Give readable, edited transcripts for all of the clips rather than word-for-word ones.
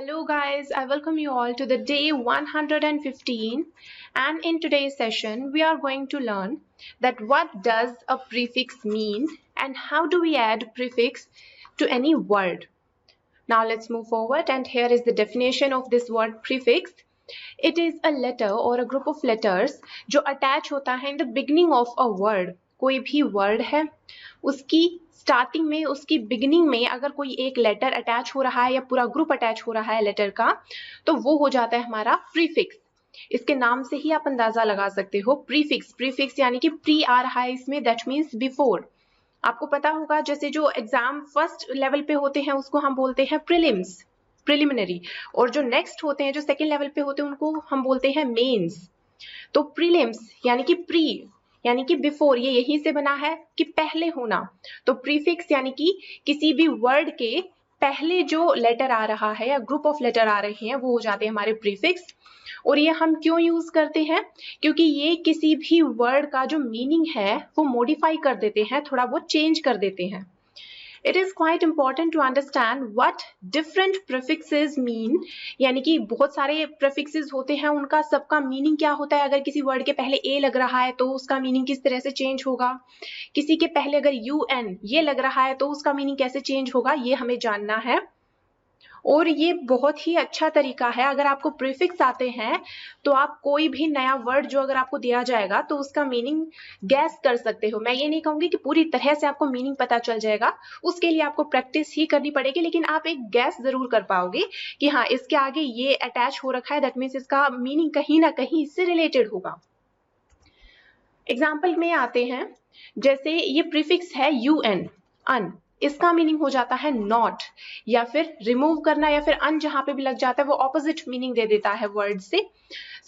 Hello guys, I welcome you all to the day 115, and in today's session we are going to learn that what does a prefix mean and how do we add prefix to any word. Now let's move forward, and here is the definition of this word prefix. It is a letter or a group of letters जो attach होता है in the beginning of a word. कोई भी word है उसकी starting में, उसकी beginning में अगर कोई एक लेटर अटैच हो रहा है या पूरा ग्रुप अटैच हो रहा है लेटर का, तो वो हो जाता है हमारा प्रीफिक्स. इसके नाम से ही आप अंदाजा लगा सकते हो. प्रीफिक्स यानी कि प्री आ रहा है इसमें, दैट मीन्स बिफोर. आपको पता होगा जैसे जो एग्जाम फर्स्ट लेवल पे होते हैं उसको हम बोलते हैं प्रीलिम्स, प्रिलिमिनरी, और जो नेक्स्ट होते हैं जो सेकेंड लेवल पे होते हैं उनको हम बोलते हैं मेंस. तो प्रीलिम्स यानी कि प्री यानी कि बिफोर, ये यहीं से बना है कि पहले होना. तो प्रीफिक्स यानी कि किसी भी वर्ड के पहले जो लेटर आ रहा है या ग्रुप ऑफ लेटर आ रहे हैं वो हो जाते हैं हमारे प्रीफिक्स. और ये हम क्यों यूज करते हैं? क्योंकि ये किसी भी वर्ड का जो मीनिंग है वो मॉडिफाई कर देते हैं, थोड़ा बहुत चेंज कर देते हैं. It is quite important to understand what different prefixes mean. यानी कि बहुत सारे prefixes होते हैं, उनका सबका मीनिंग क्या होता है. अगर किसी वर्ड के पहले a लग रहा है तो उसका मीनिंग किस तरह से चेंज होगा. किसी के पहले अगर un ये लग रहा है तो उसका मीनिंग कैसे चेंज होगा, ये हमें जानना है. और ये बहुत ही अच्छा तरीका है. अगर आपको प्रीफिक्स आते हैं तो आप कोई भी नया वर्ड जो अगर आपको दिया जाएगा तो उसका मीनिंग गैस कर सकते हो. मैं ये नहीं कहूंगी कि पूरी तरह से आपको मीनिंग पता चल जाएगा, उसके लिए आपको प्रैक्टिस ही करनी पड़ेगी, लेकिन आप एक गैस जरूर कर पाओगे कि हाँ इसके आगे ये अटैच हो रखा है, दैट मीन्स इसका मीनिंग कहीं ना कहीं इससे रिलेटेड होगा. एग्जाम्पल में आते हैं, जैसे ये प्रीफिक्स है अन, इसका मीनिंग हो जाता है नॉट, या फिर रिमूव करना, या फिर अन जहां पे भी लग जाता है वो ऑपोजिट मीनिंग दे देता है वर्ड से.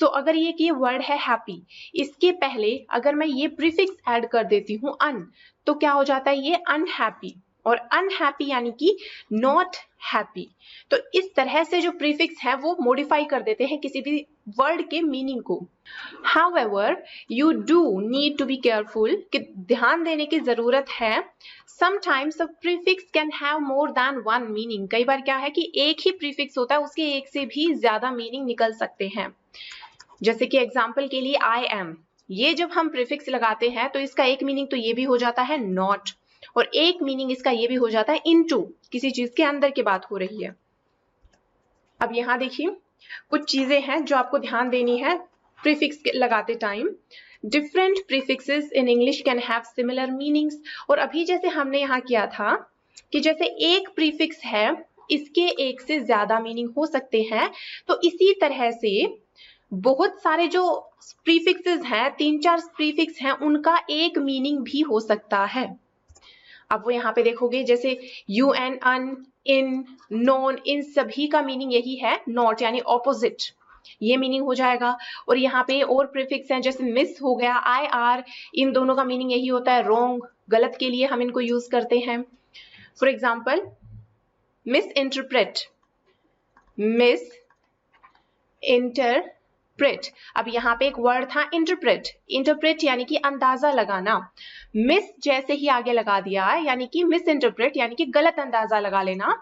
सो अगर ये वर्ड है हैप्पी, इसके पहले अगर मैं ये प्रीफिक्स ऐड कर देती हूँ अन, तो क्या हो जाता है ये अनहैप्पी, और अनहैप्पी यानी कि नॉट हैप्पी. तो इस तरह से जो प्रीफिक्स है वो मॉडिफाई कर देते हैं किसी भी वर्ड के मीनिंग को. However, you do need to be careful कि ध्यान देने की जरूरत है. Sometimes a prefix can have more than one meaning. कई बार क्या है कि एक ही प्रीफिक्स होता है, उसके एक से भी ज्यादा मीनिंग निकल सकते हैं. जैसे कि एग्जाम्पल के लिए I am, ये जब हम प्रीफिक्स लगाते हैं तो इसका एक मीनिंग तो ये भी हो जाता है नॉट, और एक मीनिंग इसका ये भी हो जाता है इनटू, किसी चीज के अंदर की बात हो रही है. अब यहाँ देखिए कुछ चीजें हैं जो आपको ध्यान देनी है प्रीफिक्स लगाते time. Different prefixes in English can have similar meanings. और अभी जैसे हमने यहाँ किया था कि जैसे एक प्रीफिक्स है इसके एक से ज्यादा मीनिंग हो सकते हैं, तो इसी तरह से बहुत सारे जो प्रीफिक्सेस हैं, 3-4 प्रीफिक्स हैं, उनका एक मीनिंग भी हो सकता है. अब वो यहाँ पे देखोगे जैसे un, अन, इन, नॉन, इन सभी का मीनिंग यही है नॉट यानी ऑपोजिट, ये मीनिंग हो जाएगा. और यहाँ पे और प्रीफिक्स हैं जैसे मिस हो गया, आई आर, इन दोनों का मीनिंग यही होता है रॉन्ग, गलत के लिए हम इनको यूज करते हैं. For example miss interpret, miss interpret. अब यहाँ पे एक वर्ड था इंटरप्रेट यानी कि अंदाजा लगाना. मिस जैसे ही आगे लगा दिया यानी कि मिस इंटरप्रेट यानी कि गलत अंदाजा लगा लेना,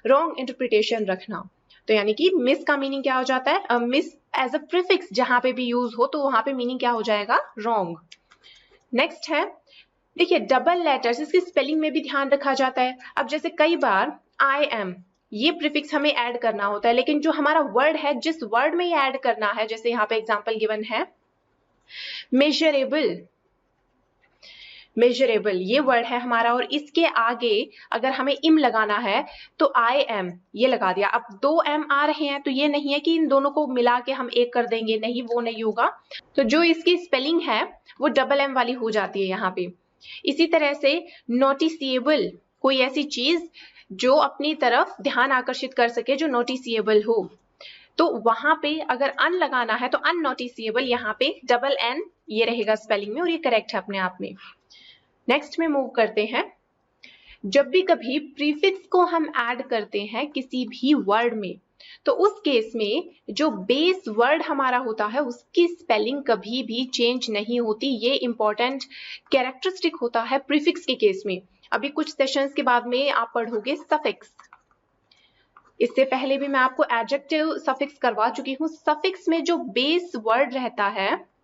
रॉन्ग इंटरप्रिटेशन रखना. तो यानी कि मिस का मीनिंग क्या हो जाता है, मिस एज अ प्रीफिक्स जहां पे भी यूज हो तो वहां पे मीनिंग क्या हो जाएगा, रॉन्ग. नेक्स्ट है देखिए डबल लेटर्स, इसकी स्पेलिंग में भी ध्यान रखा जाता है. अब जैसे कई बार आई एम ये प्रीफिक्स हमें ऐड करना होता है, लेकिन जो हमारा वर्ड है जिस वर्ड में ये ऐड करना है, जैसे यहाँ पे एग्जांपल गिवन है मेजरेबल, ये वर्ड है हमारा, और इसके आगे अगर हमें इम लगाना है तो आई एम ये लगा दिया. अब 2 एम आ रहे हैं तो ये नहीं है कि इन दोनों को मिला के हम एक कर देंगे, नहीं, वो नहीं होगा. तो जो इसकी स्पेलिंग है वो डबल एम वाली हो जाती है यहाँ पे. इसी तरह से नोटिसिएबल, कोई ऐसी चीज जो अपनी तरफ ध्यान आकर्षित कर सके, जो नोटिसिएबल हो, तो वहां पे अगर अन लगाना है तो अननोटिसिएबल, यहाँ पे डबल एन ये रहेगा स्पेलिंग में, और ये करेक्ट है अपने आप में. नेक्स्ट में मूव करते हैं. जब भी कभी प्रीफिक्स को हम ऐड करते हैं किसी भी वर्ड में, तो उस केस में जो बेस वर्ड हमारा होता है उसकी स्पेलिंग कभी भी चेंज नहीं होती. ये इंपॉर्टेंट कैरेक्टरिस्टिक होता है प्रीफिक्स के केस में. अभी कुछ सेशंस के बाद में आप पढ़ोगे सफिक्स. इससे पहले भी मैं आपको एडजेक्टिव सफिक्स करवा चुकी हूँ। सफिक्स में जो बेस वर्ड रहता है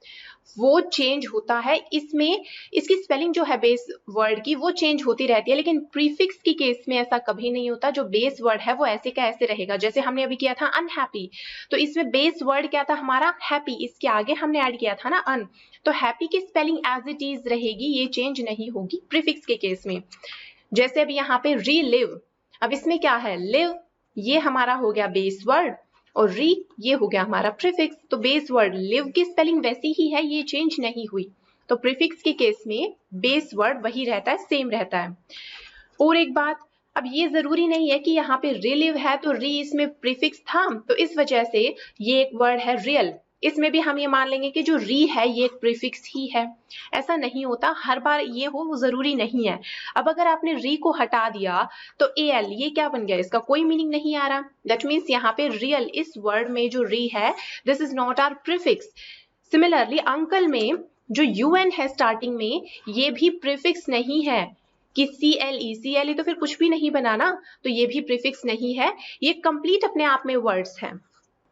वो चेंज होता है, इसमें इसकी स्पेलिंग जो है बेस वर्ड की वो चेंज होती रहती है, लेकिन प्रीफिक्स की केस में ऐसा कभी नहीं होता। जो बेस वर्ड है वो ऐसे का ऐसे रहेगा। जैसे हमने अभी किया था अनहैप्पी, तो इसमें बेस वर्ड क्या था हमारा हैप्पी, इसके आगे हमने ऐड किया था ना अन, तो हैप्पी की स्पेलिंग एज इट इज रहेगी, ये चेंज नहीं होगी प्रीफिक्स के केस में। जैसे अभी यहाँ पे रीलिव, अब इसमें क्या है लिव, ये हमारा हो गया बेस वर्ड और री ये हो गया हमारा प्रीफिक्स। तो बेस वर्ड लिव की स्पेलिंग वैसी ही है, ये चेंज नहीं हुई। तो प्रीफिक्स के केस में बेस वर्ड वही रहता है, सेम रहता है। और एक बात, अब ये जरूरी नहीं है कि यहाँ पे रिलिव है तो री इसमें प्रीफिक्स था, तो इस वजह से ये एक वर्ड है रियल, इसमें भी हम ये मान लेंगे कि जो री है ये एक प्रीफिक्स ही है। ऐसा नहीं होता, हर बार ये हो वो जरूरी नहीं है। अब अगर आपने री को हटा दिया तो एल ये क्या बन गया, इसका कोई मीनिंग नहीं आ रहा। दैट मीन्स यहाँ पे रियल इस वर्ड में जो री है this is not our prefix. Similarly uncle में जो यूएन है स्टार्टिंग में ये भी प्रीफिक्स नहीं है कि CLE तो फिर कुछ भी नहीं बना ना, तो ये भी प्रीफिक्स नहीं है, ये कंप्लीट अपने आप में वर्ड्स हैं।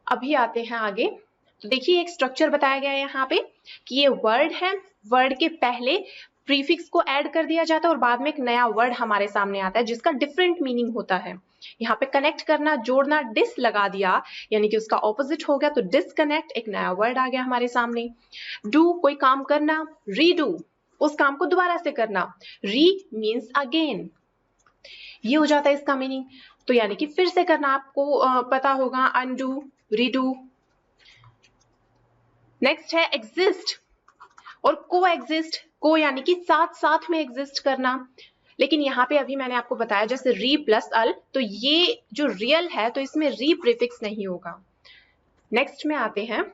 अभी आते हैं आगे, तो देखिए एक स्ट्रक्चर बताया गया है यहाँ पे कि ये वर्ड है, वर्ड के पहले प्रीफिक्स को ऐड कर दिया जाता है और बाद में एक नया वर्ड हमारे सामने आता है जिसका डिफरेंट मीनिंग होता है। यहाँ पे कनेक्ट करना, जोड़ना, डिस लगा दिया यानी कि उसका ऑपोजिट हो गया, तो डिसकनेक्ट, एक नया वर्ड आ गया हमारे सामने। डू कोई काम करना, रीडू उस काम को दोबारा से करना, री मीन्स अगेन, ये हो जाता है इसका मीनिंग। तो यानी कि फिर से करना, आपको पता होगा अनडू, रीडू। नेक्स्ट है एग्जिस्ट और को एग्जिस्ट, को यानी कि साथ साथ में एग्जिस्ट करना, लेकिन यहाँ पे अभी मैंने आपको बताया जैसे री प्लस अल, तो ये जो रियल है तो इसमें री प्रीफिक्स नहीं होगा। नेक्स्ट में आते हैं,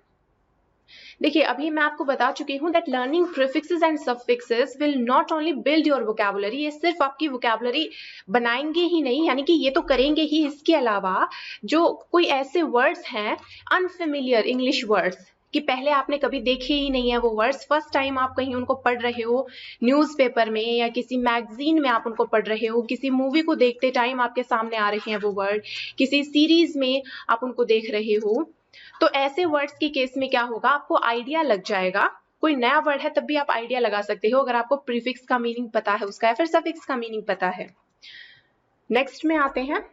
देखिए अभी मैं आपको बता चुकी हूँ that learning prefixes and suffixes will not only build your vocabulary, ये सिर्फ आपकी वोकैबुलरी बनाएंगे ही नहीं, यानी कि ये तो करेंगे ही, इसके अलावा जो कोई ऐसे वर्ड्स हैं अनफेमिलियर इंग्लिश वर्ड्स कि पहले आपने कभी देखे ही नहीं है वो वर्ड्स, फर्स्ट टाइम आप कहीं उनको पढ़ रहे हो, न्यूज़पेपर में या किसी मैगजीन में आप उनको पढ़ रहे हो, किसी मूवी को देखते टाइम आपके सामने आ रहे हैं वो वर्ड, किसी सीरीज में आप उनको देख रहे हो, तो ऐसे वर्ड्स के केस में क्या होगा, आपको आइडिया लग जाएगा। कोई नया वर्ड है तब भी आप आइडिया लगा सकते हो अगर आपको प्रीफिक्स का मीनिंग पता है उसका या फिर सफिक्स का मीनिंग पता है। नेक्स्ट में आते हैं,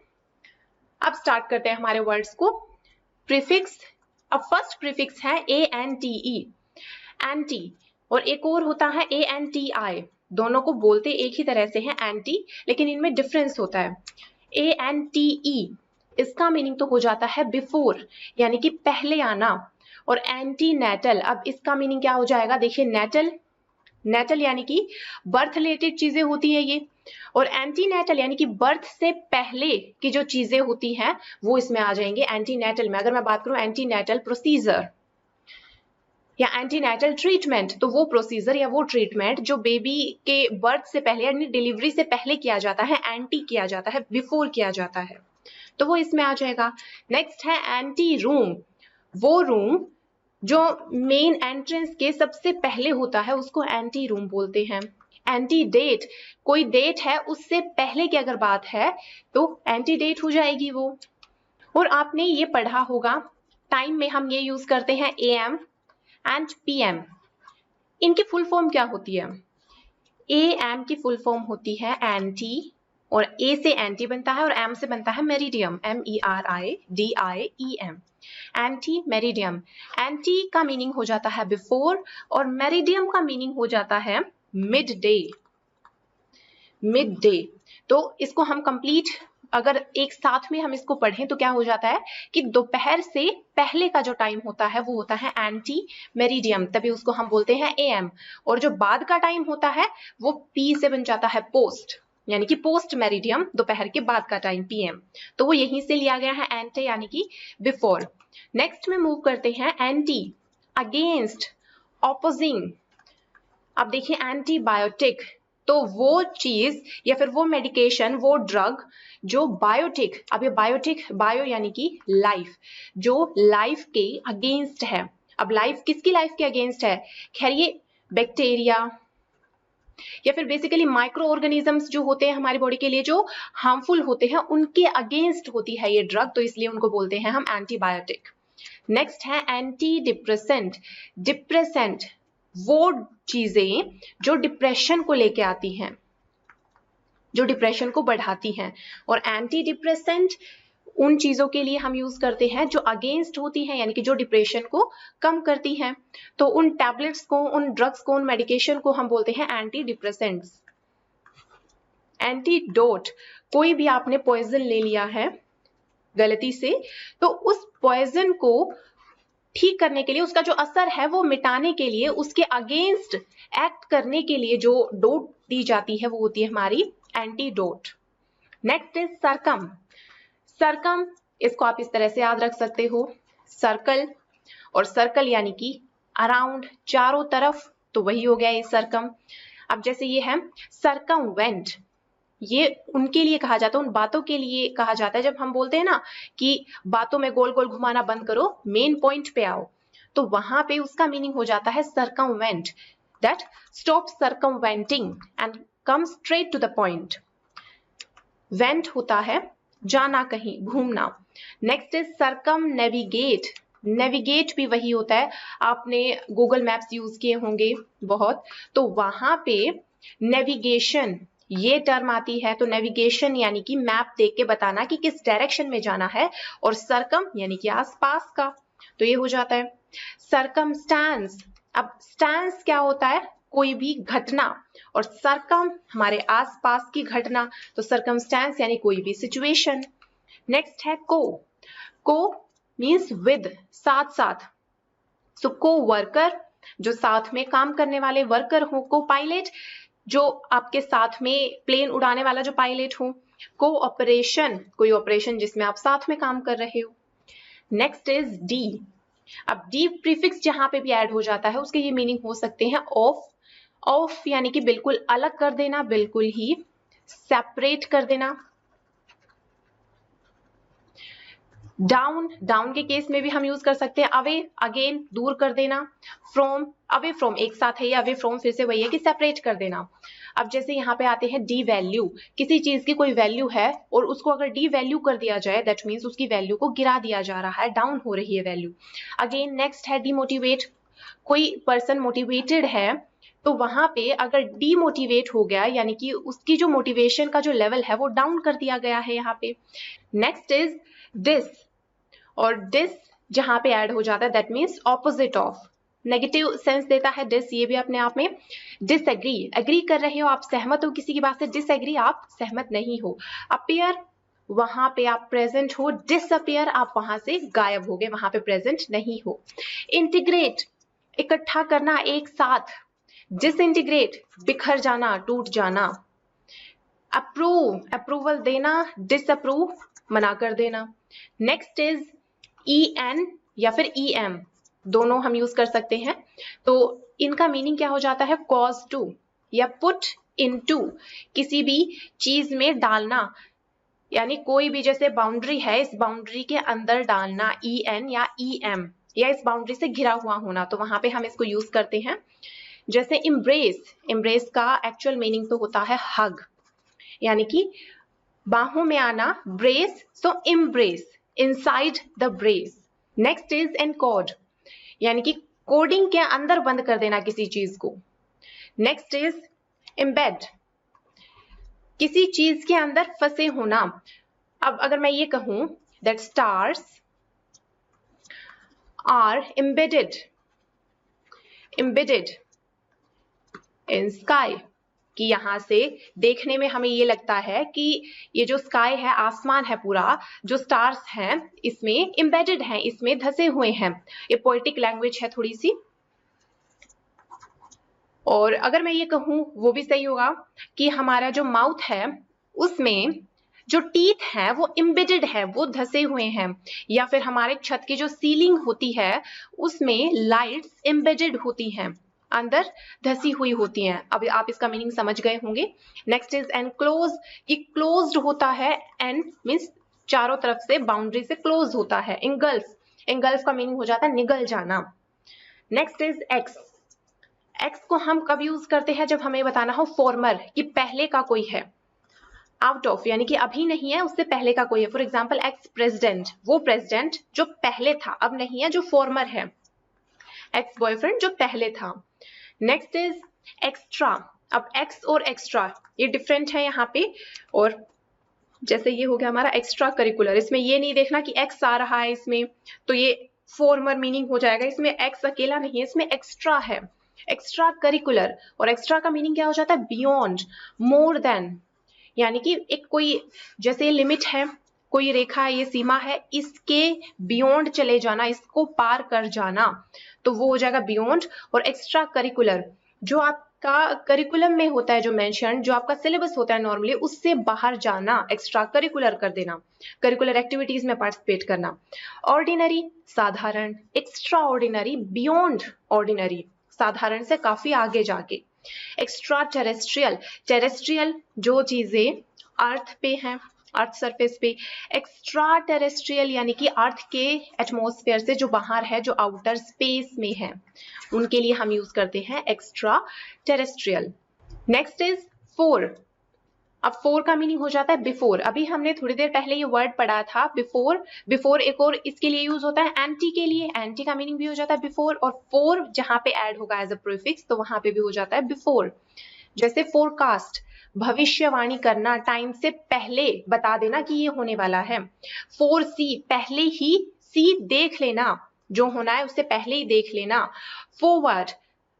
अब स्टार्ट करते हैं हमारे वर्ड्स को। प्रीफिक्स, अब फर्स्ट प्रीफिक्स है ANTE, एंटी, और एक और होता है ANTI, दोनों को बोलते एक ही तरह से है एंटी, लेकिन इनमें डिफरेंस होता है। ANTE इसका मीनिंग तो हो जाता है बिफोर, यानी कि पहले आना, और एंटी नेटल, अब इसका मीनिंग क्या हो जाएगा, देखिए नेटल, नेटल यानी कि बर्थ रिलेटेड चीजें होती है ये, और एंटी नेटल यानी कि बर्थ से पहले की जो चीजें होती हैं वो इसमें आ जाएंगे एंटी नेटल में। अगर मैं बात करूं एंटी नेटल प्रोसीजर या एंटीनेटल ट्रीटमेंट, तो वो प्रोसीजर या वो ट्रीटमेंट जो बेबी के बर्थ से पहले यानी डिलीवरी से पहले किया जाता है, एंटी किया जाता है, बिफोर किया जाता है, तो वो इसमें आ जाएगा। नेक्स्ट है एंटी रूम, वो रूम जो मेन एंट्रेंस के सबसे पहले होता है उसको एंटी रूम बोलते हैं। एंटी डेट, कोई डेट है उससे पहले की अगर बात है तो एंटी डेट हो जाएगी वो। और आपने ये पढ़ा होगा, टाइम में हम ये यूज करते हैं AM एंड PM, इनकी फुल फॉर्म क्या होती है, AM की फुल फॉर्म होती है एंटी, और A से एंटी बनता है और M से बनता है meridiem, MERIDIEM, anti meridiem. Anti का मीनिंग हो जाता है बिफोर और मेरिडियम का मीनिंग हो जाता है मिड डे, मिड डे। तो इसको हम कंप्लीट अगर एक साथ में हम इसको पढ़ें तो क्या हो जाता है कि दोपहर से पहले का जो टाइम होता है वो होता है एंटी मेरिडियम, तभी उसको हम बोलते हैं AM, और जो बाद का टाइम होता है वो P से बन जाता है पोस्ट, यानी कि पोस्ट मेरिडियम, दोपहर के बाद का टाइम PM, तो वो यहीं से लिया गया है एंटी यानी कि बिफोर। नेक्स्ट में मूव करते हैं एंटी, अगेंस्ट, ऑपोजिंग। अब देखिए एंटीबायोटिक, तो वो चीज या फिर वो मेडिकेशन, वो ड्रग जो बायोटिक, अब ये बायोटिक, बायो यानी कि लाइफ, जो लाइफ के अगेंस्ट है। अब लाइफ किसकी लाइफ के अगेंस्ट है, खैर ये बैक्टीरिया, या फिर बेसिकली माइक्रो ऑर्गेनिजम्स जो होते हैं हमारी बॉडी के लिए जो हार्मफुल होते हैं उनके अगेंस्ट होती है ये ड्रग, तो इसलिए उनको बोलते हैं हम एंटीबायोटिक। नेक्स्ट है एंटी डिप्रेसेंट। डिप्रेसेंट वो चीजें जो डिप्रेशन को लेके आती हैं, जो डिप्रेशन को बढ़ाती हैं, और एंटी डिप्रेसेंट उन चीजों के लिए हम यूज करते हैं जो अगेंस्ट होती हैं, यानी कि जो डिप्रेशन को कम करती हैं। तो उन टैबलेट्स को, उन ड्रग्स को, उन मेडिकेशन को हम बोलते हैं एंटी डिप्रेसेंट्स। एंटीडोट, कोई भी आपने पॉइजन ले लिया है गलती से, तो उस पॉइजन को ठीक करने के लिए, उसका जो असर है वो मिटाने के लिए, उसके अगेंस्ट एक्ट करने के लिए जो डोट दी जाती है वो होती है हमारी antidote. Next is circum. Circum, इसको आप इस तरह से याद रख सकते हो, सर्कल, और सर्कल यानी कि अराउंड, चारों तरफ, तो वही हो गया ये सरकम। अब जैसे ये है सरकमवेंट, ये उनके लिए कहा जाता है, उन बातों के लिए कहा जाता है जब हम बोलते हैं ना कि बातों में गोल गोल घुमाना बंद करो, मेन पॉइंट पे आओ, तो वहां पे उसका मीनिंग हो जाता है circumvent, that stop circumventing and come straight to the point. Vent होता है जाना, कहीं घूमना। Next is circum navigate. Navigate भी वही होता है, आपने गूगल मैप्स यूज किए होंगे बहुत, तो वहां पे नेविगेशन ये टर्म आती है, तो नेविगेशन यानी कि मैप देख के बताना कि किस डायरेक्शन में जाना है, और सरकम यानी कि आसपास का, तो ये हो जाता है सरकमस्टांस। अब स्टांस क्या होता है, कोई भी घटना, और सरकम हमारे आसपास की घटना, तो सरकमस्टांस यानी कोई भी सिचुएशन। नेक्स्ट है को। को मीन्स विद, साथ साथ, सो को वर्कर, जो साथ में काम करने वाले वर्कर हो। को पायलट, जो आपके साथ में प्लेन उड़ाने वाला जो पायलट हो। को ऑपरेशन, कोई ऑपरेशन जिसमें आप साथ में काम कर रहे हो। Next is D. अब डी प्रीफिक्स जहां पे भी ऐड हो जाता है उसके ये मीनिंग हो सकते हैं ऑफ। ऑफ यानी कि बिल्कुल अलग कर देना, बिल्कुल ही सेपरेट कर देना। डाउन, डाउन के केस में भी हम यूज कर सकते हैं अवे, अगेन दूर कर देना। फ्रॉम, अवे फ्रॉम एक साथ है, या अवे फ्रॉम फिर से वही है कि सेपरेट कर देना। अब जैसे यहाँ पे आते हैं डी वैल्यू, किसी चीज की कोई वैल्यू है और उसको अगर डी वैल्यू कर दिया जाए, दैट मीन्स उसकी वैल्यू को गिरा दिया जा रहा है, डाउन हो रही है वैल्यू। अगेन नेक्स्ट है डीमोटिवेट, कोई पर्सन मोटिवेटेड है तो वहां पे अगर डीमोटिवेट हो गया यानी कि उसकी जो मोटिवेशन का जो लेवल है वो डाउन कर दिया गया है यहाँ पे। नेक्स्ट इज डिस, और डिस जहां पे ऐड हो जाता है that means opposite of, negative sense देता है डिस, ये भी अपने आप में। डिसएग्री, एग्री कर रहे हो आप, सहमत हो किसी की बात से, डिसएग्री आप सहमत नहीं हो। अपीयर, वहां पे आप प्रेजेंट हो। डिसअपियर, आप वहां से गायब हो गए, वहां पे प्रेजेंट नहीं हो। इंटीग्रेट, इकट्ठा करना एक साथ। डिसइंटीग्रेट, बिखर जाना, टूट जाना। अप्रूव, अप्रूवल देना। डिसअप्रूव, मना कर देना। नेक्स्ट इज ई एन या फिर ई एम, दोनों हम यूज कर सकते हैं, तो इनका मीनिंग क्या हो जाता है, कॉज टू या पुट इनटू, किसी भी चीज में डालना, यानी कोई भी जैसे बाउंड्री है, इस बाउंड्री के अंदर डालना, ई एन या ई एम, या इस बाउंड्री से घिरा हुआ होना, तो वहां पे हम इसको यूज करते हैं। जैसे इम्ब्रेस, इम्ब्रेस का एक्चुअल मीनिंग तो होता है हग, यानी कि बाहों में आना, brace, so embrace, inside the brace. Next is encode, यानी कि कोडिंग के अंदर बंद कर देना किसी चीज को। नेक्स्ट इज एम्बेड, किसी चीज के अंदर फंसे होना। अब अगर मैं ये कहूं that stars are embedded, embedded in sky, कि यहां से देखने में हमें ये लगता है कि ये जो स्काई है, आसमान है पूरा, जो स्टार्स हैं इसमें एम्बेडेड हैं, इसमें धसे हुए हैं। ये पोएटिक लैंग्वेज है थोड़ी सी। और अगर मैं ये कहूं वो भी सही होगा कि हमारा जो माउथ है उसमें जो टीथ है वो एम्बेडेड है, वो धसे हुए हैं। या फिर हमारे छत की जो सीलिंग होती है उसमें लाइट्स एम्बेडेड होती हैं, अंदर धसी हुई होती हैं। अब आप इसका मीनिंग समझ गए होंगे। नेक्स्ट इज एनक्लोज, ये क्लोज्ड होता है, एन मीन्स चारों तरफ से, बाउंड्री से क्लोज होता है। इंगल्फ, इंगल्फ का मीनिंग हो जाता है निगल जाना। नेक्स्ट इज एक्स, एक्स को हम कब यूज करते हैं? जब हमें बताना हो फॉर्मर, कि पहले का कोई है, आउट ऑफ यानी कि अभी नहीं है, उससे पहले का कोई है। फॉर एग्जाम्पल एक्स प्रेसिडेंट, वो प्रेसिडेंट जो पहले था, अब नहीं है, जो फॉर्मर है। एक्स बॉयफ्रेंड जो पहले था। Next is extra. अब एक्स और एक्स्ट्रा ये डिफरेंट है यहाँ पे, और जैसे ये हो गया हमारा एक्स्ट्रा करिकुलर, इसमें ये नहीं देखना कि एक्स आ रहा है इसमें तो ये फॉर्मर मीनिंग हो जाएगा, इसमें एक्स अकेला नहीं है, इसमें एक्स्ट्रा है, एक्स्ट्रा करिकुलर। और एक्स्ट्रा का मीनिंग क्या हो जाता है? बियॉन्ड, मोर देन, यानी कि एक कोई जैसे लिमिट है, कोई रेखा है, ये सीमा है, इसके बियॉन्ड चले जाना, इसको पार कर जाना, तो वो हो जाएगा बियॉन्ड। और एक्स्ट्रा करिकुलर जो आपका करिकुलम में होता है, जो मेंशन, जो आपका सिलेबस होता है नॉर्मली, उससे बाहर जाना, एक्स्ट्रा करिकुलर कर देना, करिकुलर एक्टिविटीज में पार्टिसिपेट करना। ऑर्डिनरी साधारण, एक्स्ट्रा ऑर्डिनरी बियॉन्ड ऑर्डिनरी, साधारण से काफी आगे जाके। एक्स्ट्रा टेरेस्ट्रियल, टेरेस्ट्रियल जो चीजें अर्थ पे हैं, अर्थ सरफेस पे। एक्स्ट्रा टेरेस्ट्रियल यानी कि अर्थ के एटमॉस्फेयर से जो बाहर है, जो आउटर स्पेस में है, उनके लिए हम यूज करते हैं extra terrestrial. Next is four. अब फोर का मीनिंग हो जाता है बिफोर। अभी हमने थोड़ी देर पहले ये वर्ड पढ़ा था बिफोर। बिफोर एक और इसके लिए यूज होता है एंटी के लिए, एंटी का मीनिंग भी हो जाता है बिफोर, और फोर जहां पे ऐड होगा एज अ प्रीफिक्स तो वहां पे भी हो जाता है बिफोर। जैसे फोरकास्ट, भविष्यवाणी करना, टाइम से पहले बता देना कि ये होने वाला है। फोर सी, पहले ही, सी देख लेना, जो होना है उससे पहले ही देख लेना। फॉरवर्ड,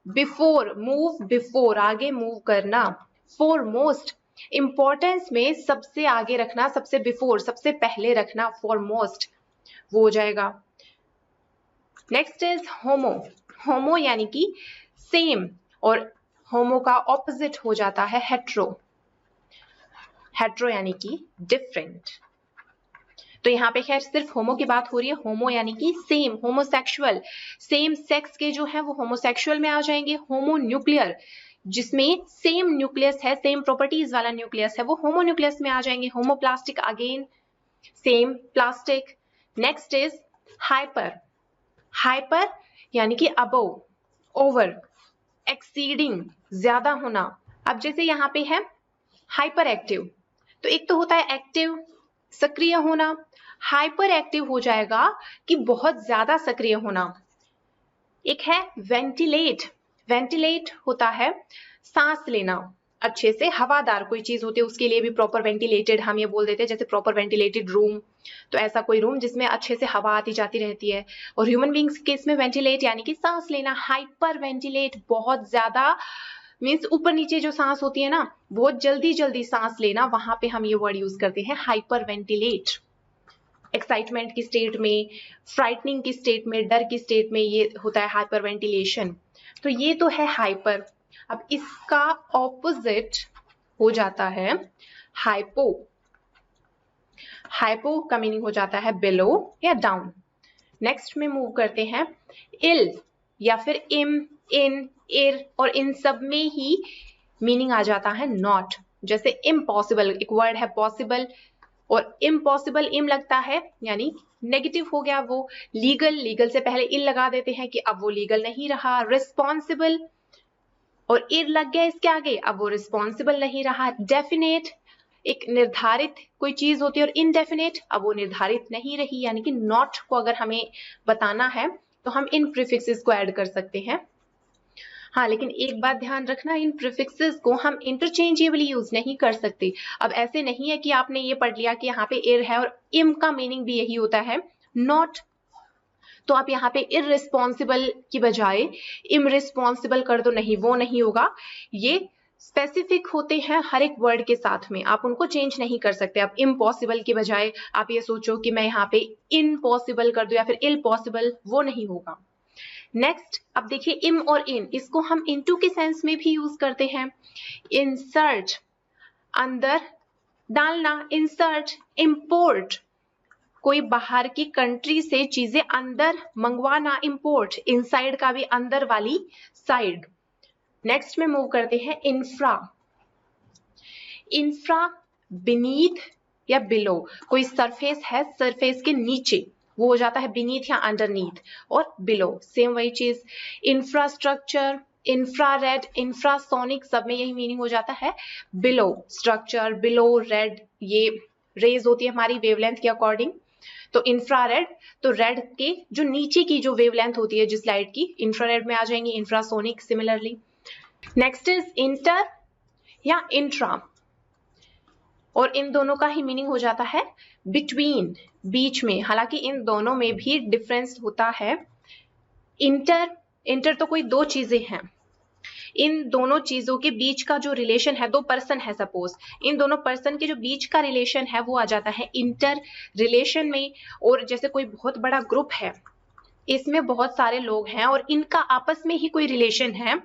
बिफोर, मूव, बिफोर आगे मूव करना। फॉरमोस्ट, इंपॉर्टेंस में सबसे आगे रखना, सबसे बिफोर, सबसे पहले रखना, फॉरमोस्ट वो हो जाएगा। नेक्स्ट इज होमो। होमो यानी कि सेम, और होमो का ऑपोजिट हो जाता है हेट्रो। हेट्रो यानी कि डिफरेंट। तो यहाँ पे खैर सिर्फ होमो की बात हो रही है। होमो यानी कि सेम, होमोसेक्सुअल, सेम सेक्स के जो है वो होमोसेक्सुअल में आ जाएंगे। होमो न्यूक्लियर, जिसमें सेम न्यूक्लियस है, सेम प्रॉपर्टीज वाला न्यूक्लियस है, वो होमो न्यूक्लियस में आ जाएंगे। Homoplastic again same plastic. Next is hyper. Hyper यानी कि अबव, ओवर, एक्सीडिंग, ज्यादा होना। अब जैसे यहाँ पे है हाइपर एक्टिव, तो एक तो होता है एक्टिव, सक्रिय होना। हाइपर एक्टिव हो जाएगा कि बहुत ज्यादा सक्रिय होना। एक है वेंटिलेट। वेंटिलेट होता है सांस लेना अच्छे से, हवादार कोई चीज होती है उसके लिए भी प्रॉपर वेंटिलेटेड हम ये बोल देते हैं, जैसे प्रॉपर वेंटिलेटेड रूम, तो ऐसा कोई रूम जिसमें अच्छे से हवा आती जाती रहती है। और ह्यूमन बींग्स के केस में वेंटिलेट यानी कि सांस लेना। हाइपर वेंटिलेट, बहुत ज्यादा, मीन्स ऊपर नीचे जो सांस होती है ना, बहुत जल्दी जल्दी सांस लेना, वहां पे हम ये वर्ड यूज करते हैं हाइपर वेंटिलेट। एक्साइटमेंट की स्टेट में, फ्राइटनिंग की स्टेट में, डर की स्टेट में ये होता है हाइपर वेंटिलेशन। तो ये तो है हाइपर। अब इसका ऑपोजिट हो जाता है हाइपो। हाइपो का मीनिंग हो जाता है बिलो या डाउन। नेक्स्ट में मूव करते हैं इल, या फिर इम, इन, इर, और इन सब में ही मीनिंग आ जाता है नॉट। जैसे इम्पॉसिबल, एक वर्ड है पॉसिबल, और इम्पॉसिबल इम लगता है यानी नेगेटिव हो गया वो। लीगल, लीगल से पहले इल लगा देते हैं कि अब वो लीगल नहीं रहा। रिस्पॉन्सिबल, और इर लग गया इसके आगे, अब वो रिस्पॉन्सिबल नहीं रहा। डेफिनेट, एक निर्धारित कोई चीज होती है, और इनडेफिनेट, अब वो निर्धारित नहीं रही। यानी कि नॉट को अगर हमें बताना है तो हम इन प्रीफिक्सेस को ऐड कर सकते हैं। हाँ, लेकिन एक बात ध्यान रखना, इन प्रीफिक्सेस को हम इंटरचेंजेबली यूज नहीं कर सकते। अब ऐसे नहीं है कि आपने ये पढ़ लिया कि यहाँ पे इर है और इम का मीनिंग भी यही होता है नॉट, तो आप यहाँ पे इररिस्पॉन्सिबल की बजाय इमरिस्पॉन्सिबल कर दो, नहीं, वो नहीं होगा। ये स्पेसिफिक होते हैं हर एक वर्ड के साथ में, आप उनको चेंज नहीं कर सकते। अब इम्पॉसिबल की बजाय आप ये सोचो कि मैं यहाँ पे इनपॉसिबल कर दूं या फिर इल पॉसिबल, वो नहीं होगा। नेक्स्ट, अब देखिए इम और इन, इसको हम इनटू के सेंस में भी यूज करते हैं। इंसर्ट, अंदर डालना, इंसर्ट। इंपोर्ट, कोई बाहर की कंट्री से चीजें अंदर मंगवाना, इंपोर्ट। इनसाइड का भी अंदर वाली साइड। नेक्स्ट में मूव करते हैं इंफ्रा। इंफ्रा बीनीथ या बिलो, कोई सरफेस है, सरफेस के नीचे, वो हो जाता है बीनीथ या अंडरनीथ। और बिलो सेम वही चीज। इंफ्रास्ट्रक्चर, इंफ्रारेड, इंफ्रासोनिक, सब में यही मीनिंग हो जाता है बिलो स्ट्रक्चर, बिलो रेड, ये रेज होती है हमारी वेवलेंथ के अकॉर्डिंग। तो इंफ्रारेड, तो रेड के जो नीचे की जो वेवलेंथ होती है जिस लाइट की, इंफ्रारेड में आ जाएंगी, infrasonic similarly. Next is inter या इंट्रा, और इन दोनों का ही मीनिंग हो जाता है बिटवीन, बीच में। हालांकि इन दोनों में भी डिफरेंस होता है। इंटर तो कोई दो चीजें हैं, इन दोनों चीजों के बीच का जो रिलेशन है, दो पर्सन है सपोज, इन दोनों पर्सन के जो बीच का रिलेशन है वो आ जाता है इंटर रिलेशन में। और जैसे कोई बहुत बड़ा ग्रुप है, इसमें बहुत सारे लोग हैं और इनका आपस में ही कोई रिलेशन है,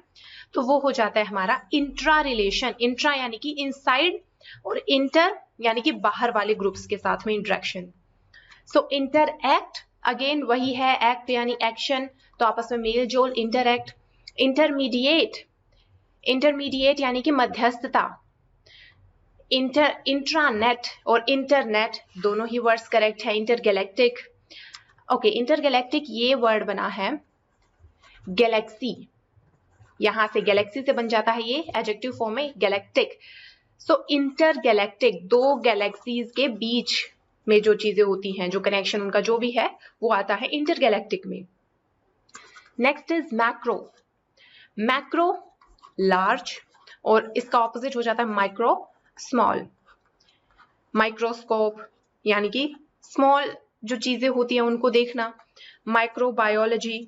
तो वो हो जाता है हमारा इंट्रा रिलेशन। इंट्रा यानी कि इनसाइड, और इंटर यानी कि बाहर वाले ग्रुप्स के साथ में इंटरेक्शन। सो इंटरएक्ट अगेन वही है, एक्ट यानी एक्शन, तो आपस में मेल जोल, इंटरएक्ट। इंटरमीडिएट, इंटरमीडिएट यानी कि मध्यस्थता। इंट्रानेट और इंटरनेट दोनों ही वर्ड्स करेक्ट है। इंटरगैलेक्टिक, ओके, इंटरगैलेक्टिक ये वर्ड बना है गैलेक्सी, यहां से गैलेक्सी से बन जाता है ये एडजेक्टिव फॉर्म में गैलेक्टिक। सो इंटरगैलेक्टिक, दो गैलेक्सीज के बीच में जो चीजें होती हैं, जो कनेक्शन उनका जो भी है वो आता है इंटरगैलेक्टिक में। Next is macro. Macro large, और इसका ऑपोजिट हो जाता है माइक्रो, स्मॉल। माइक्रोस्कोप यानी कि स्मॉल जो चीजें होती हैं उनको देखना। माइक्रोबायोलॉजी,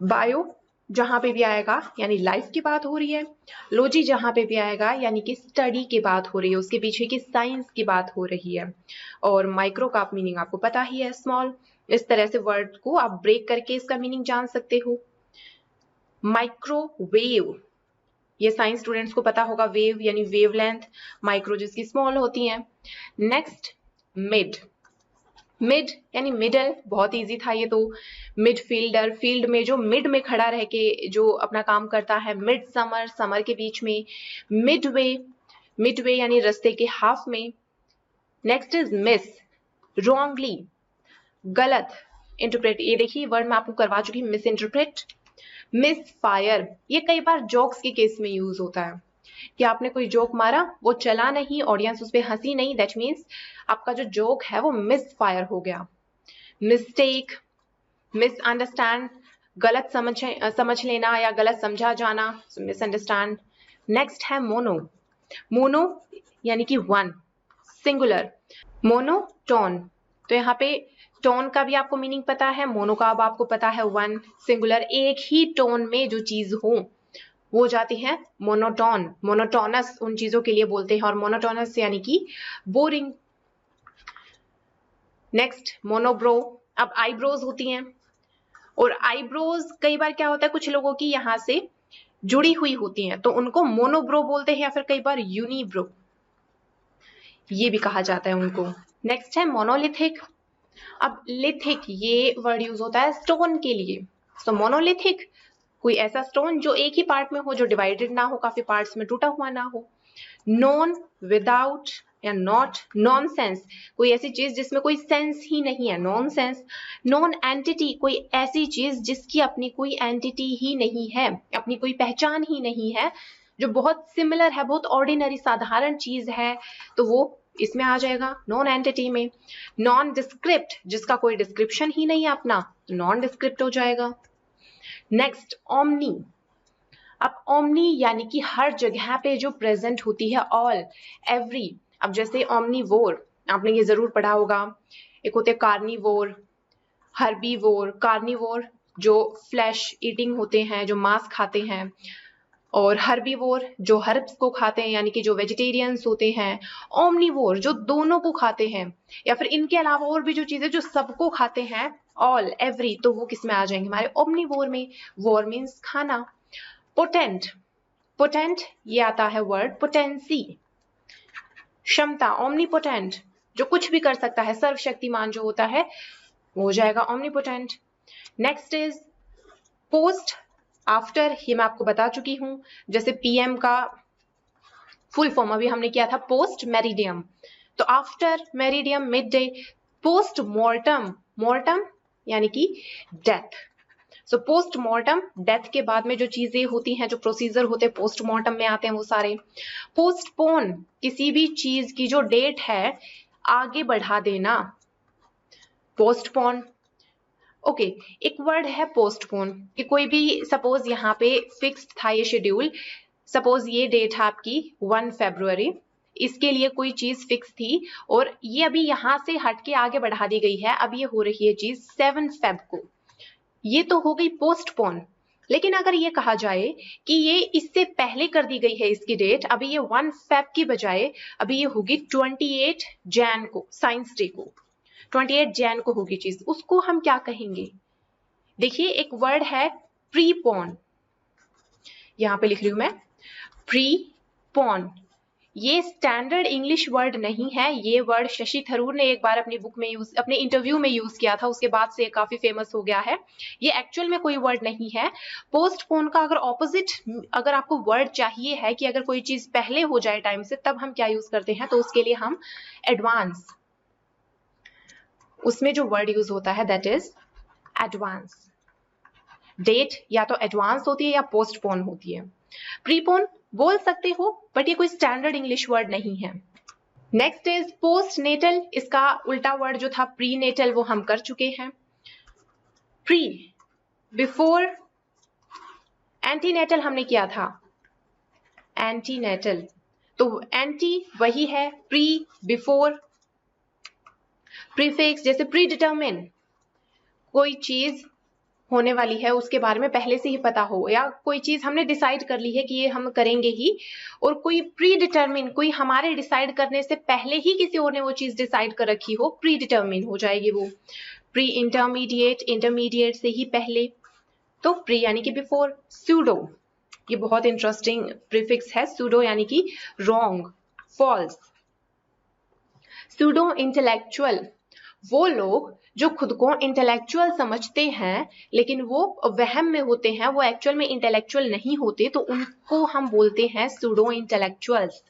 बायो जहां पे भी आएगा यानी लाइफ की बात हो रही है, लॉजी जहां पे भी आएगा यानी कि स्टडी की बात हो रही है, उसके पीछे की साइंस की बात हो रही है। और माइक्रो का मीनिंग आपको पता ही है, स्मॉल। इस तरह से वर्ड को आप ब्रेक करके इसका मीनिंग जान सकते हो। माइक्रोवेव, ये साइंस स्टूडेंट्स को पता होगा, वेव यानी वेवलेंथ, माइक्रो जिसकी स्मॉल होती है। नेक्स्ट मिड, मिड यानी मिडल, बहुत इजी था ये तो। मिड फील्डर, फील्ड में जो मिड में खड़ा रह के जो अपना काम करता है। मिड समर, समर के बीच में। मिडवे, मिडवे यानी रास्ते के हाफ में। नेक्स्ट इज मिस, रॉन्गली, गलत, इंटरप्रेट, ये देखिए वर्ड मैं आपको करवा चुकी हूँ, मिस इंटरप्रेट। मिस फायर, ये कई बार जोक्स के केस में यूज होता है कि आपने कोई जोक मारा, वो चला नहीं, ऑडियंस उस पर हंसी नहीं, दैट मीन्स आपका जो जोक है वो मिस फायर हो गया। मिस्टेक, मिसअंडरस्टैंड, गलत समझ लेना या गलत समझा जाना, मिसअंडरस्टैंड। नेक्स्ट है मोनो, मोनो यानी कि वन, सिंगुलर। मोनोटोन, तो यहाँ पे टोन का भी आपको मीनिंग पता है, मोनो का अब आपको पता है वन, सिंगुलर, एक ही टोन में जो चीज हो वो जाती है मोनोटोन। मोनोटोनस उन चीजों के लिए बोलते हैं, और मोनोटोनस यानी कि बोरिंग। नेक्स्ट मोनोब्रो, अब आईब्रोज होती हैं, और आईब्रोज कई बार क्या होता है कुछ लोगों की यहां से जुड़ी हुई होती हैं, तो उनको मोनोब्रो बोलते हैं, या फिर कई बार यूनिब्रो ये भी कहा जाता है उनको। नेक्स्ट है मोनोलिथिक। अब लिथिक ये वर्ड यूज होता है स्टोन के लिए। सो मोनोलिथिक, कोई ऐसा स्टोन जो एक ही पार्ट में हो, जो डिवाइडेड ना हो, काफी पार्ट्स में टूटा हुआ ना हो। नॉन, विदाउट या नॉट। नॉनसेंस, कोई ऐसी चीज जिसमें कोई सेंस ही नहीं है, नॉनसेंस। नॉन एंटिटी, कोई ऐसी चीज जिसकी अपनी कोई एंटिटी ही नहीं है, अपनी कोई पहचान ही नहीं है, जो बहुत सिमिलर है, बहुत ऑर्डिनरी साधारण चीज है, तो वो इसमें आ जाएगा नॉन एंटिटी में। नॉन डिस्क्रिप्ट, जिसका कोई डिस्क्रिप्शन ही नहीं है अपना, नॉन डिस्क्रिप्ट हो जाएगा। Next omni. अब ओमनी यानी कि हर जगह पे जो प्रेजेंट होती है, ऑल, एवरी। अब जैसे ओमनीवोर, आपने ये जरूर पढ़ा होगा। एक होते कार्निवोर, हर्बीवोर। कार्निवोर जो फ्लैश ईटिंग होते हैं, जो मांस खाते हैं, और हर्बीवोर जो हर्ब्स को खाते हैं यानी कि जो वेजिटेरियंस होते हैं। ओमनीवोर जो दोनों को खाते हैं, या फिर इनके अलावा और भी जो चीजें जो सबको खाते हैं, ऑल, एवरी, तो वो किस में आ जाएंगे हमारे ओमनीवोर में। वोर मीन्स खाना। पोटेंट, पोटेंट ये आता है वर्ड पोटेंसी, क्षमता, ओमनीपोटेंट जो कुछ भी कर सकता है, सर्वशक्तिमान जो होता है वो हो जाएगा omnipotent. Next is post after, ये मैं आपको बता चुकी हूं। जैसे पीएम का फुल फॉर्म अभी हमने किया था पोस्ट मेरिडियम, तो after meridiem mid day. Post mortem, mortem यानी कि डेथ, सो पोस्टमार्टम, डेथ के बाद में जो चीजें होती हैं, जो प्रोसीजर होते हैं पोस्टमार्टम में आते हैं वो सारे। पोस्टपोन, किसी भी चीज की जो डेट है आगे बढ़ा देना, पोस्टपोन। ओके, एक वर्ड है पोस्टपोन, कि कोई भी सपोज यहाँ पे फिक्स्ड था ये शेड्यूल, सपोज ये डेट है आपकी 1 फरवरी, इसके लिए कोई चीज फिक्स थी और ये अभी यहाँ से हट के आगे बढ़ा दी गई है, अब ये हो रही है चीज 7 फेब को, ये तो हो गई पोस्टपोन। लेकिन अगर ये कहा जाए कि ये इससे पहले कर दी गई है इसकी डेट, अभी ये 1 फेब की बजाय अभी ये होगी 28 जैन को, साइंस डे को 28 जैन को होगी चीज, उसको हम क्या कहेंगे? देखिए एक वर्ड है प्रीपोन, यहां पे लिख रही हूं मैं प्रीपोन, ये स्टैंडर्ड इंग्लिश वर्ड नहीं है, ये वर्ड शशि थरूर ने एक बार अपनी बुक में यूज, अपने इंटरव्यू में यूज किया था, उसके बाद से ये काफी फेमस हो गया है। ये एक्चुअल में कोई वर्ड नहीं है। पोस्टपोन का अगर ऑपोजिट, अगर आपको वर्ड चाहिए है कि अगर कोई चीज पहले हो जाए टाइम से, तब हम क्या यूज करते हैं, तो उसके लिए हम एडवांस, उसमें जो वर्ड यूज होता है दैट इज एडवांस। डेट या तो एडवांस होती है या पोस्टपोन होती है। प्रीपोन बोल सकते हो बट ये कोई स्टैंडर्ड इंग्लिश वर्ड नहीं है। नेक्स्ट इज पोस्ट नेटल, इसका उल्टा वर्ड जो था प्री नेटल वो हम कर चुके हैं। प्री, बिफोर, एंटीनेटल हमने किया था, एंटीनेटल, तो एंटी वही है, प्री बिफोर। प्रीफिक्स, जैसे प्री डिटरमिन, कोई चीज होने वाली है उसके बारे में पहले से ही पता हो, या कोई चीज हमने डिसाइड कर ली है कि ये हम करेंगे ही, और कोई प्री डिटरमिन, कोई हमारे डिसाइड करने से पहले ही किसी और ने वो चीज डिसाइड कर रखी हो, प्री डिटरमिन हो जाएगी वो। प्री इंटरमीडिएट, इंटरमीडिएट से ही पहले, तो प्री यानी कि बिफोर। सूडो, ये बहुत इंटरेस्टिंग प्रीफिक्स है, सूडो यानी कि रॉन्ग, फॉल्स। सूडो इंटेलेक्चुअल, वो लोग जो खुद को इंटेलेक्चुअल समझते हैं लेकिन वो वहम में होते हैं, वो एक्चुअल में इंटेलेक्चुअल नहीं होते, तो उनको हम बोलते हैं सूडो इंटेलेक्चुअल्स।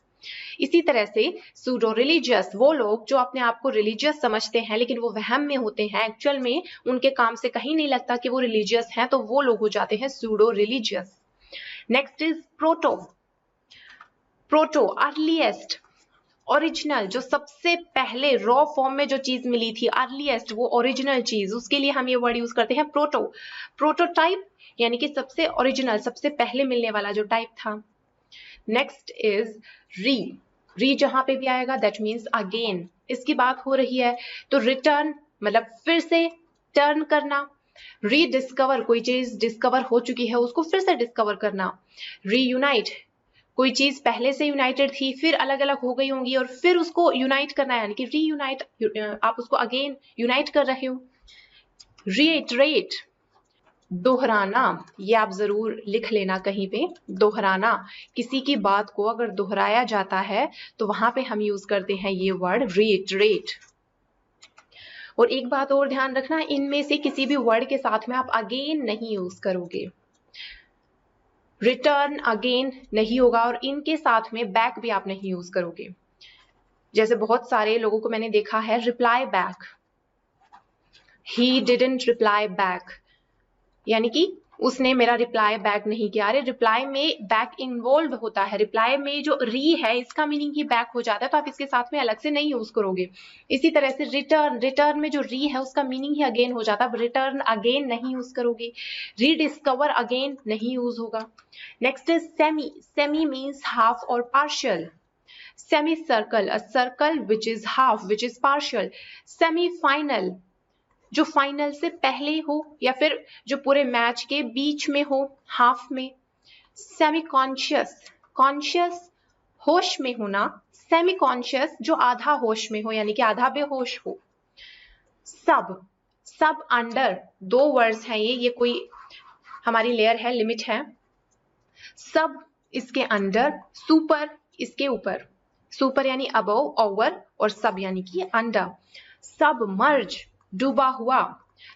इसी तरह से सूडो रिलीजियस, वो लोग जो अपने आप को रिलीजियस समझते हैं लेकिन वो वहम में होते हैं, एक्चुअल में उनके काम से कहीं नहीं लगता कि वो रिलीजियस हैं, तो वो लोग हो जाते हैं pseudo religious. Next is proto. Proto earliest, original, जो सबसे पहले रॉ फॉर्म में जो चीज मिली थी, अर्लीएस्ट, वो ओरिजिनल चीज, उसके लिए हम ये वर्ड यूज करते हैं प्रोटो। प्रोटोटाइप यानी कि सबसे ओरिजिनल, सबसे पहले मिलने वाला जो टाइप था। नेक्स्ट इज री। री जहां पे भी आएगा दैट मीन्स अगेन, इसकी बात हो रही है, तो रिटर्न मतलब फिर से टर्न करना। रीडिस्कवर, कोई चीज डिस्कवर हो चुकी है उसको फिर से डिस्कवर करना। रीयूनाइट, कोई चीज पहले से यूनाइटेड थी फिर अलग अलग हो गई होंगी और फिर उसको यूनाइट करना है, यानी कि रीयूनाइट, आप उसको अगेन यूनाइट कर रहे हो। रीइटरेट, दोहराना, ये आप जरूर लिख लेना कहीं पे, दोहराना, किसी की बात को अगर दोहराया जाता है तो वहां पे हम यूज करते हैं ये वर्ड रीइटरेट। और एक बात और ध्यान रखना, इनमें से किसी भी वर्ड के साथ में आप अगेन नहीं यूज करोगे, रिटर्न अगेन नहीं होगा, और इनके साथ में बैक भी आप नहीं यूज करोगे। जैसे बहुत सारे लोगों को मैंने देखा है reply back, he didn't reply back, यानी कि उसने मेरा रिप्लाई बैक नहीं किया। अरे रिप्लाई में बैक इन्वॉल्व होता है, रिप्लाई में जो री है इसका मीनिंग ही बैक हो जाता है, तो आप इसके साथ में अलग से नहीं यूज करोगे। इसी तरह से रिटर्न, रिटर्न में जो री है उसका मीनिंग ही अगेन हो जाता है, रिटर्न अगेन नहीं यूज करोगे। रीडिस्कवर अगेन नहीं यूज होगा। Next is semi. Semi means half और partial. Semi circle, a circle which is half which is partial. Semi final, जो फाइनल से पहले हो या फिर जो पूरे मैच के बीच में हो, हाफ में। सेमी कॉन्शियस, कॉन्शियस होश में होना, सेमी कॉन्शियस जो आधा होश में हो यानी कि आधा बेहोश हो। सब, सब अंडर, दो वर्ड्स हैं ये कोई हमारी लेयर है, लिमिट है। सब इसके अंडर, सुपर इसके ऊपर, सुपर यानी अबव, ओवर, और सब यानी कि अंडर। सबमर्ज, डूबा हुआ।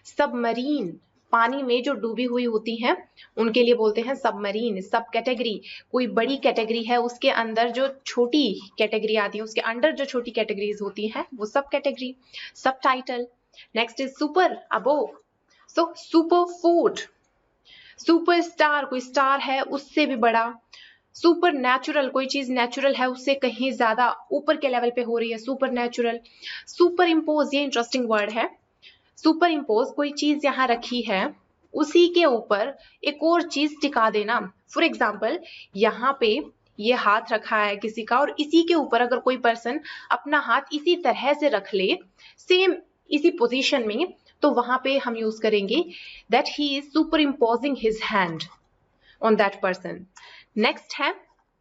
सबमरीन, पानी में जो डूबी हुई होती हैं उनके लिए बोलते हैं सबमरीन। सब कैटेगरी, कोई बड़ी कैटेगरी है उसके अंदर जो छोटी कैटेगरी आती है, उसके अंडर जो छोटी कैटेगरीज होती हैं वो सब कैटेगरी। सब title. Next is super, above, so super food, superstar, कोई स्टार है उससे भी बड़ा। सुपर नेचुरल, कोई चीज नेचुरल है उससे कहीं ज्यादा ऊपर के लेवल पे हो रही है, सुपर नेचुरल। सुपर इम्पोज, ये इंटरेस्टिंग वर्ड है। सुपर इम्पोज, कोई चीज यहाँ रखी है उसी के ऊपर एक और चीज टिका देना। फॉर एग्जाम्पल, यहाँ पे ये हाथ रखा है किसी का और इसी के ऊपर अगर कोई पर्सन अपना हाथ इसी तरह से रख ले, सेम इसी पोजीशन में, तो वहां पे हम यूज करेंगे that he is super imposing his hand on that person. Next है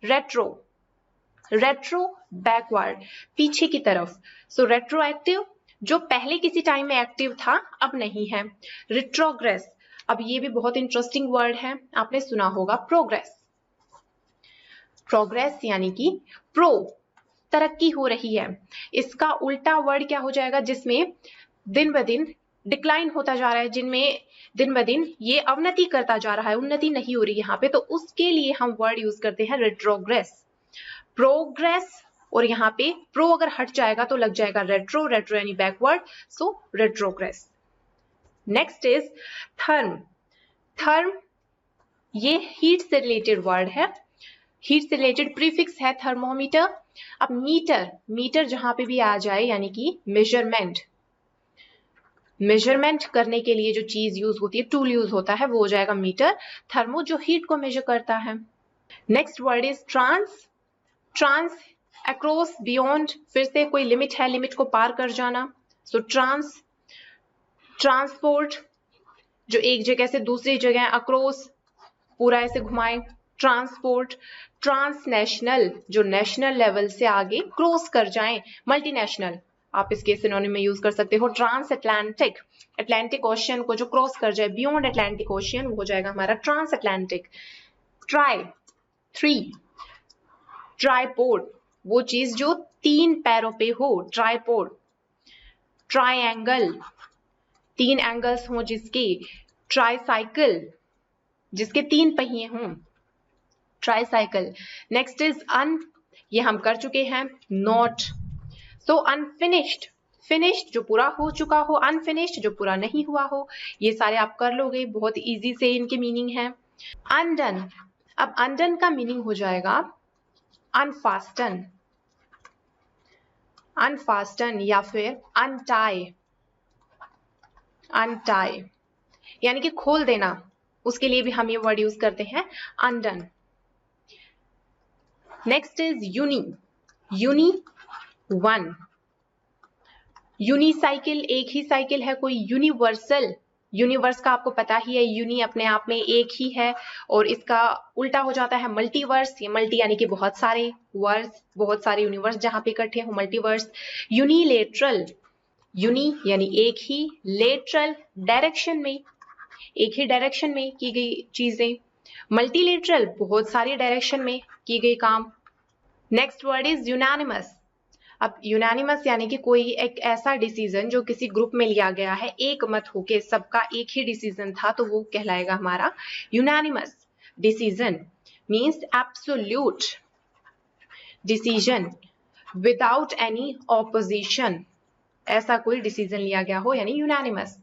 रेट्रो। रेट्रो बैकवर्ड, पीछे की तरफ। सो रेट्रोएक्टिव, जो पहले किसी टाइम में एक्टिव था अब नहीं है। रिट्रोग्रेस, अब ये भी बहुत इंटरेस्टिंग वर्ड है, आपने सुना होगा प्रोग्रेस। प्रोग्रेस यानी कि प्रो, तरक्की हो रही है। इसका उल्टा वर्ड क्या हो जाएगा, जिसमें दिन ब दिन डिक्लाइन होता जा रहा है, जिनमें दिन ब दिन ये अवनति करता जा रहा है, उन्नति नहीं हो रही यहाँ पे, तो उसके लिए हम वर्ड यूज करते हैं रेट्रोग्रेस। प्रोग्रेस, और यहाँ पे प्रो अगर हट जाएगा तो लग जाएगा रेट्रो, रेट्रो यानी backward, so retrogress. Next is therm. Therm, ये हीट से रिलेटेड वर्ड है, हीट से रिलेटेड प्रीफिक्स है थर्मोमीटर। अब मीटर, मीटर जहां पे भी आ जाए यानी कि मेजरमेंट, मेजरमेंट करने के लिए जो चीज यूज होती है, टूल यूज होता है, वो हो जाएगा मीटर। थर्मो जो हीट को मेजर करता है। Next word is trans. Trans, across, beyond, फिर से कोई लिमिट है, लिमिट को पार कर जाना, सो ट्रांस। ट्रांसपोर्ट, जो एक जगह से दूसरी जगह अक्रॉस पूरा ऐसे घुमाए, ट्रांसपोर्ट। ट्रांसनेशनल, जो नेशनल लेवल से आगे क्रॉस कर जाएं, मल्टीनेशनल, आप इसके सिनोनिम में यूज कर सकते हो। ट्रांस अटलांटिक, अटलांटिक ओशियन को जो क्रॉस कर जाए, बियॉन्ड अटलांटिक ओशियन, वो हो जाएगा हमारा ट्रांस अटलांटिक। ट्राई, 3। ट्राइपोड, वो चीज जो 3 पैरों पे हो, ट्राइपोड। ट्राइएंगल, 3 एंगल्स हों जिसके। ट्राइसाइकिल, जिसके 3 पहिए हों, ट्राइसाइकिल। नेक्स्ट इज अन, ये हम कर चुके हैं, नॉट। सो अनफिनिश्ड, फिनिश्ड जो पूरा हो चुका हो, अनफिनिश्ड जो पूरा नहीं हुआ हो, ये सारे आप कर लोगे, बहुत इजी से इनके मीनिंग है। अनडन, अब अनडन का मीनिंग हो जाएगा अनफास्टन, अनफास्टन या फिर अनटाई। अनटाई यानी कि खोल देना, उसके लिए भी हम ये वर्ड यूज करते हैं undone. Next is uni. Uni, 1। Unicycle, एक ही साइकिल है कोई। यूनिवर्सल, यूनिवर्स का आपको पता ही है, यूनि अपने आप में एक ही है, और इसका उल्टा हो जाता है मल्टीवर्स। ये मल्टी यानी कि बहुत सारे वर्स, बहुत सारे यूनिवर्स जहां पे इकट्ठे हो, मल्टीवर्स। यूनिलेटरल, यूनि यानी एक ही, लेटरल डायरेक्शन में, एक ही डायरेक्शन में की गई चीजें। मल्टीलेटरल, बहुत सारी डायरेक्शन में की गई काम। Next word is unanimous. अब यूनानिमस यानी कि कोई एक ऐसा डिसीजन जो किसी ग्रुप में लिया गया है, एक मत होके सबका एक ही डिसीजन था, तो वो कहलाएगा हमारा unanimous decision. Means absolute decision without any opposition, ऐसा कोई डिसीजन लिया गया हो, यानी यूनानिमस।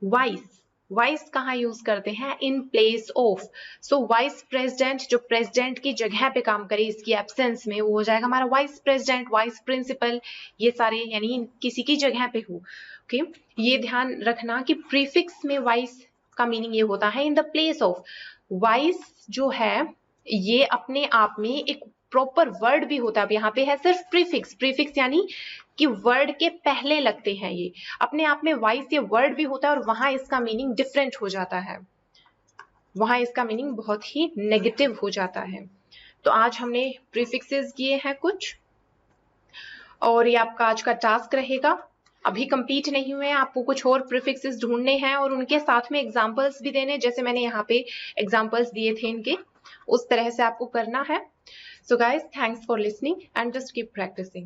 वाइस, वाइस कहाँ यूज करते हैं, in place of. So vice president, जो प्रेसिडेंट की जगह पे काम करे इसकी एब्सेंस में, वो हो जाएगा हमारा वाइस प्रेसिडेंट, वाइस प्रिंसिपल, ये सारे यानी किसी की जगह पे हो। ओके, ये ध्यान रखना कि प्रीफिक्स में वाइस का मीनिंग ये होता है in the place of. Vice जो है ये अपने आप में एक प्रॉपर वर्ड भी होता है। अब यहाँ पे है सिर्फ प्रीफिक्स, प्रीफिक्स यानी कि वर्ड के पहले लगते हैं, ये अपने आप में वाइस ये वर्ड भी होता है, और वहां इसका मीनिंग डिफरेंट हो जाता है, वहां इसका मीनिंग बहुत ही नेगेटिव हो जाता है। तो आज हमने प्रीफिक्सेस किए हैं कुछ, और ये आपका आज का टास्क रहेगा। अभी कंप्लीट नहीं हुए, आपको कुछ और प्रीफिक्सेस ढूंढने हैं और उनके साथ में एग्जांपल्स भी देने, जैसे मैंने यहाँ पे एग्जांपल्स दिए थे इनके, उस तरह से आपको करना है। So guys, thanks for listening and just keep practicing.